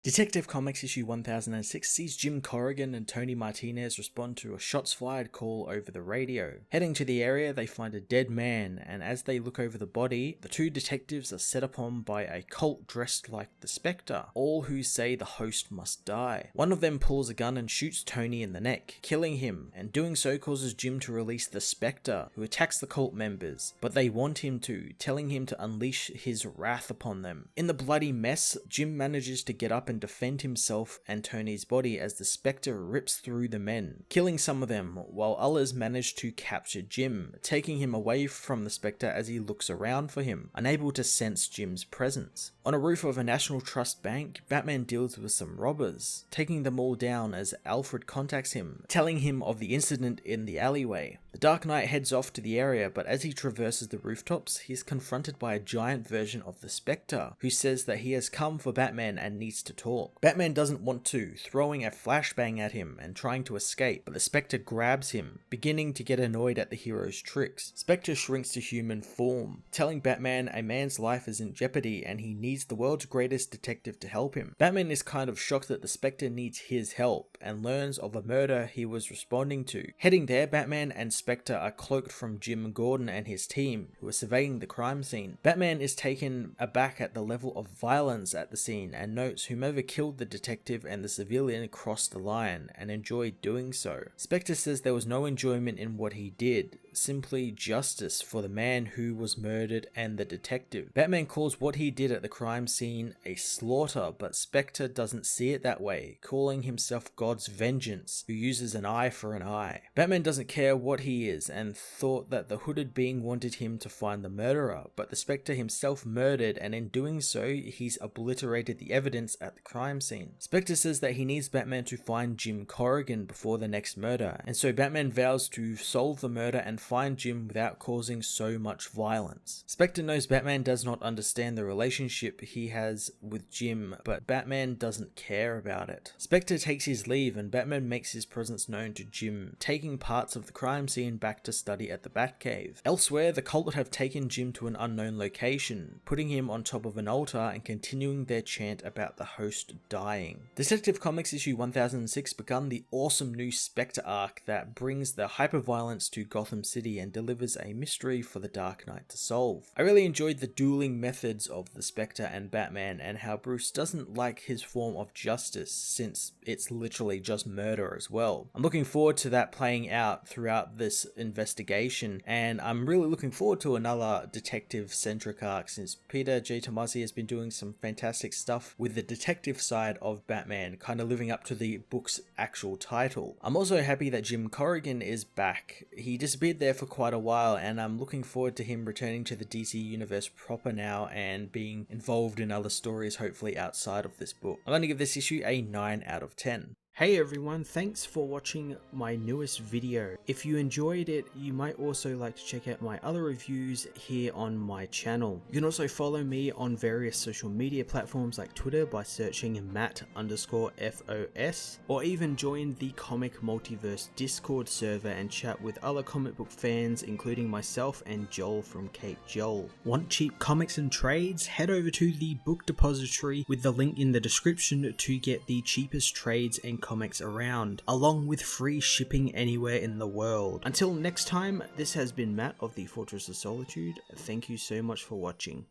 Detective Comics issue 1006 sees Jim Corrigan and Tony Martinez respond to a shots fired call over the radio. Heading to the area, they find a dead man, and as they look over the body, the two detectives are set upon by a cult dressed like the Spectre, all who say the host must die. One of them pulls a gun and shoots Tony in the neck, killing him, and doing so causes Jim to release the Spectre, who attacks the cult members, but they want him to, telling him to unleash his wrath upon them. In the bloody mess, Jim manages to get up and defend himself and Tony's body as the Spectre rips through the men, killing some of them, while others manage to capture Jim, taking him away from the Spectre as he looks around for him, unable to sense Jim's presence. On a roof of a National Trust bank, Batman deals with some robbers, taking them all down as Alfred contacts him, telling him of the incident in the alleyway. The Dark Knight heads off to the area, but as he traverses the rooftops, he is confronted by a giant version of the Spectre, who says that he has come for Batman and needs to talk. Batman doesn't want to, throwing a flashbang at him and trying to escape, but the Spectre grabs him, beginning to get annoyed at the hero's tricks. Spectre shrinks to human form, telling Batman a man's life is in jeopardy and he needs the world's greatest detective to help him. Batman is kind of shocked that the Spectre needs his help and learns of a murder he was responding to. Heading there, Batman and Spectre are cloaked from Jim Gordon and his team, who are surveying the crime scene. Batman is taken aback at the level of violence at the scene and notes whomever killed the detective and the civilian crossed the line and enjoyed doing so. Spectre says there was no enjoyment in what he did, simply justice for the man who was murdered and the detective. Batman calls what he did at the crime scene a slaughter, but Spectre doesn't see it that way, calling himself God's vengeance, who uses an eye for an eye. Batman doesn't care what he is and thought that the hooded being wanted him to find the murderer, but the Spectre himself murdered, and in doing so, he's obliterated the evidence at the crime scene. Spectre says that he needs Batman to find Jim Corrigan before the next murder, and so Batman vows to solve the murder and find Jim without causing so much violence. Spectre knows Batman does not understand the relationship he has with Jim, but Batman doesn't care about it. Spectre takes his leave and Batman makes his presence known to Jim, taking parts of the crime scene back to study at the Batcave. Elsewhere, the cult have taken Jim to an unknown location, putting him on top of an altar and continuing their chant about the host dying. Detective Comics issue 1006 begun the awesome new Spectre arc that brings the hyperviolence to Gotham City and delivers a mystery for the Dark Knight to solve. I really enjoyed the dueling methods of the Spectre and Batman and how Bruce doesn't like his form of justice since it's literally just murder as well. I'm looking forward to that playing out throughout this investigation, and I'm really looking forward to another detective-centric arc since Peter J. Tomasi has been doing some fantastic stuff with the detective side of Batman, kind of living up to the book's actual title. I'm also happy that Jim Corrigan is back. He disappeared there for quite a while, and I'm looking forward to him returning to the DC universe proper now and being involved in other stories hopefully outside of this book. I'm going to give this issue a 9 out of 10. Hey everyone, thanks for watching my newest video. If you enjoyed it, you might also like to check out my other reviews here on my channel. You can also follow me on various social media platforms like Twitter by searching Matt_FOS, or even join the Comic Multiverse Discord server and chat with other comic book fans, including myself and Joel from Cape Joel. Want cheap comics and trades? Head over to the book depository with the link in the description to get the cheapest trades and comics around, along with free shipping anywhere in the world. Until next time, this has been Matt of the Fortress of Solitude. Thank you so much for watching.